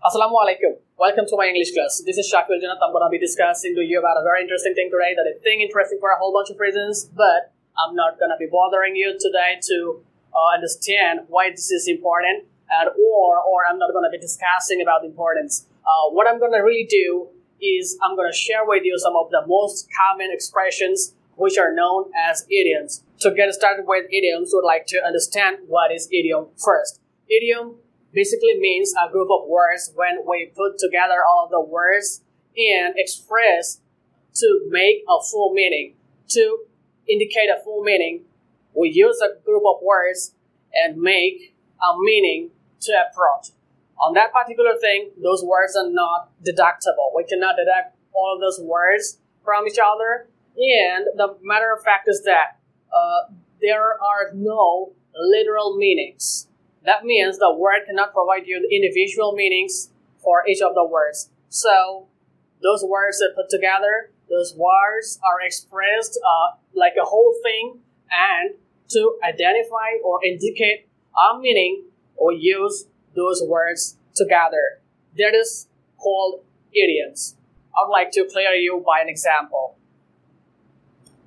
Assalamualaikum. Welcome to my English class. This is Shakil Janat. I'm going to be discussing to you about a very interesting thing today that I think interesting for a whole bunch of reasons, but I'm not going to be bothering you today to understand why this is important or I'm not going to be discussing about the importance. What I'm going to really do is I'm going to share with you some of the most common expressions which are known as idioms. To get started with idioms, we would like to understand what is idiom first. Idiom basically means a group of words when we put together all of the words and express to make a full meaning. To indicate a full meaning, we use a group of words and make a meaning to approach. On that particular thing, those words are not deductible. We cannot deduct all of those words from each other. And the matter of fact is that there are no literal meanings. That means the word cannot provide you the individual meanings for each of the words. So those words are put together, those words are expressed like a whole thing, and to identify or indicate a meaning, we use those words together. That is called idioms. I would like to clear you by an example.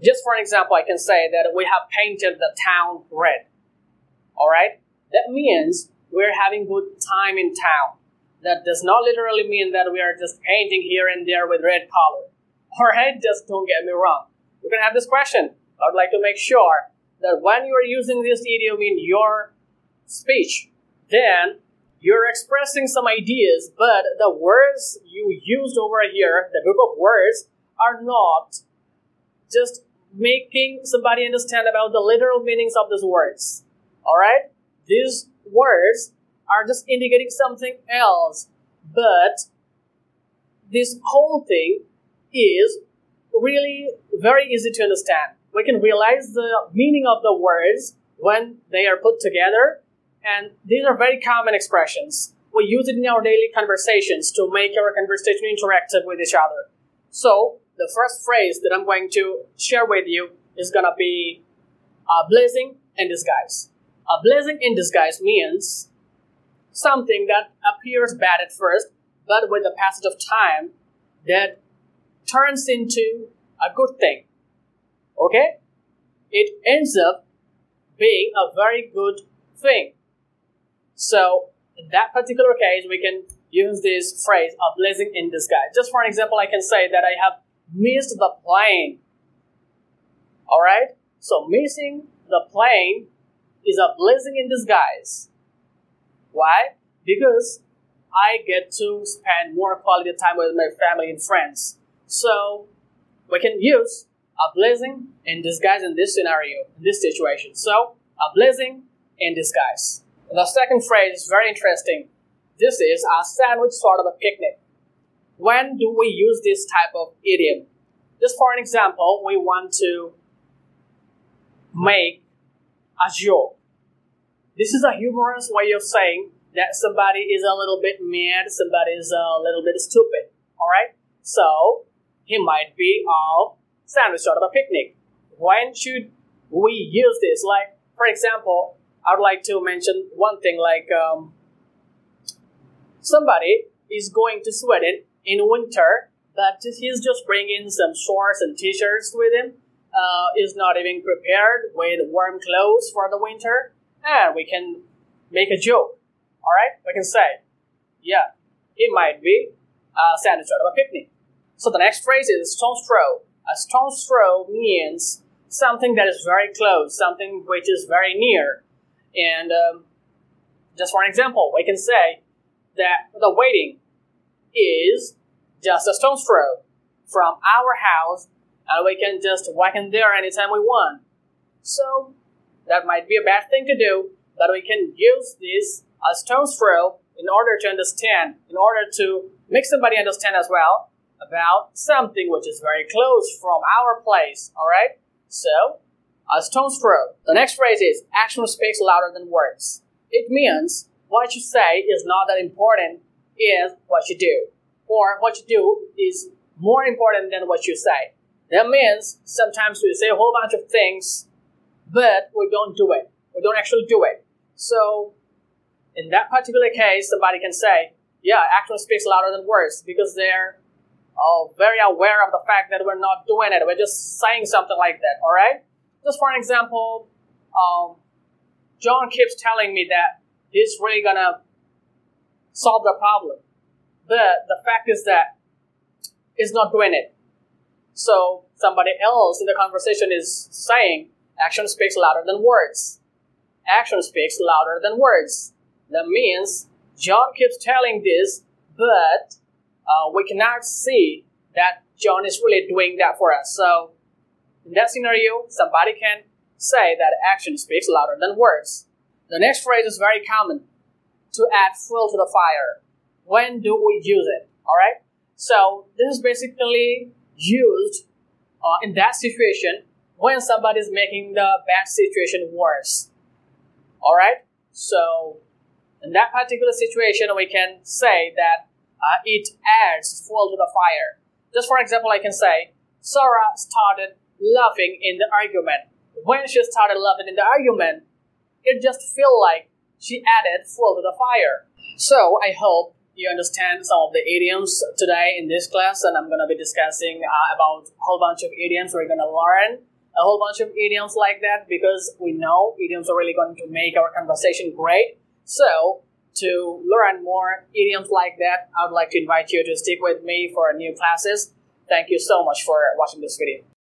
Just for an example, I can say that we have painted the town red. Alright? That means we're having good time in town. That does not literally mean that we are just painting here and there with red color. Alright? Just don't get me wrong. You can have this question. I would like to make sure that when you are using this idiom in your speech, then you're expressing some ideas, but the words you used over here, the group of words, are not just making somebody understand about the literal meanings of those words. Alright? These words are just indicating something else, but this whole thing is really very easy to understand. We can realize the meaning of the words when they are put together, and these are very common expressions. We use it in our daily conversations to make our conversation interactive with each other. So, the first phrase that I'm going to share with you is going to be a blessing in disguise. A blessing in disguise means something that appears bad at first, but with the passage of time, that turns into a good thing. Okay? It ends up being a very good thing. So, in that particular case, we can use this phrase, a blessing in disguise. Just for an example, I can say that I have missed the plane. Alright? So, missing the plane is a blessing in disguise. Why? Because I get to spend more quality time with my family and friends. So, we can use a blessing in disguise in this scenario, in this situation. So, a blessing in disguise. The second phrase is very interesting. This is a sandwich sort of a picnic. When do we use this type of idiom? Just for an example, we want to make a joke. This is a humorous way of saying that somebody is a little bit mad, somebody is a little bit stupid. Alright? So, he might be a sandwich sort of a picnic. When should we use this? Like, for example, I would like to mention one thing like somebody is going to Sweden in winter, but he's just bringing some shorts and t-shirts with him. Is not even prepared with warm clothes for the winter, and we can make a joke. Alright? We can say, yeah, it might be a sandwich out of a picnic. So the next phrase is stone's throw. A stone's throw means something that is very close, something which is very near. And just for an example, we can say that the wedding is just a stone's throw from our house, and we can just walk in there anytime we want. So, that might be a bad thing to do, but we can use this as stone's throw in order to understand, in order to make somebody understand as well about something which is very close from our place, alright? So, a stone's throw. The next phrase is, action speaks louder than words. It means what you say is not that important, is what you do. Or what you do is more important than what you say. That means sometimes we say a whole bunch of things, but we don't do it. We don't actually do it. So, in that particular case, somebody can say, yeah, action speaks louder than words because they're very aware of the fact that we're not doing it. We're just saying something like that, all right? Just for an example, John keeps telling me that he's really going to solve the problem. But the fact is that he's not doing it. So somebody else in the conversation is saying, action speaks louder than words. Action speaks louder than words. That means John keeps telling this, but we cannot see that John is really doing that for us. So in that scenario, somebody can say that action speaks louder than words. The next phrase is very common. To add fuel to the fire. When do we use it? Alright? So this is basically used in that situation when somebody is making the bad situation worse. Alright? So in that particular situation, we can say that it adds fuel to the fire. Just for example, I can say, Sarah started laughing in the argument. When she started laughing in the argument, it just felt like she added fuel to the fire. So I hope you understand some of the idioms today in this class, and I'm going to be discussing about a whole bunch of idioms. We're going to learn a whole bunch of idioms like that because we know idioms are really going to make our conversation great. So to learn more idioms like that, I would like to invite you to stick with me for new classes. Thank you so much for watching this video.